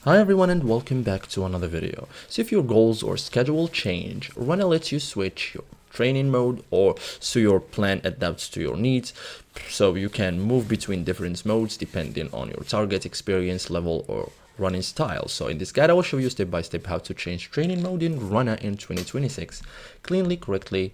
Hi everyone and welcome back to another video. So if your goals or schedule change, Runna lets you switch your training mode or so your plan adapts to your needs, so you can move between different modes depending on your target, experience level or running style. So in this guide I will show you step by step how to change training mode in Runna in 2026 cleanly, correctly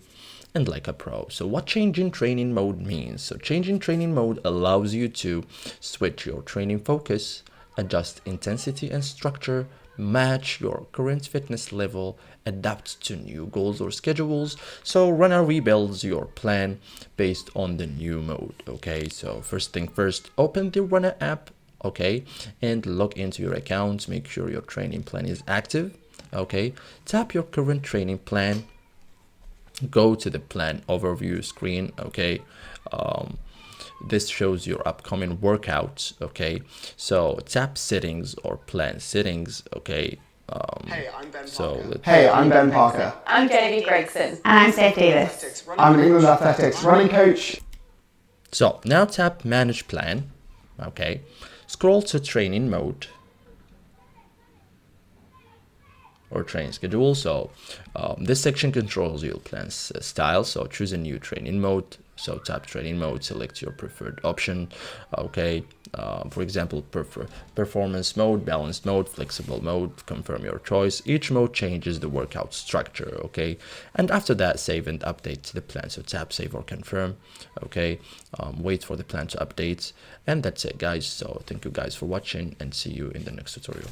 and like a pro. So what changing training mode means? So changing training mode allows you to switch your training focus, adjust intensity and structure, match your current fitness level, adapt to new goals or schedules. So Runna rebuilds your plan based on the new mode. Okay, so first thing first, open the Runna app, okay, and log into your account. Make sure your training plan is active. Okay, tap your current training plan, go to the plan overview screen. Okay, this shows your upcoming workouts. Okay, so tap settings or plan settings. Okay, Hey, I'm Ben Parker. I'm Genevieve Gregson. And I'm Steph Davis. I'm an England Athletics running coach. So now tap manage plan. Okay, scroll to training mode or training schedule. So this section controls your plan's style. So choose a new training mode. So tap training mode, select your preferred option. Okay, for example, performance mode, balanced mode, flexible mode. Confirm your choice. Each mode changes the workout structure. Okay, and after that, save and update to the plan. So tap save or confirm. Okay, wait for the plan to update, and that's it, guys. So thank you guys for watching and see you in the next tutorial.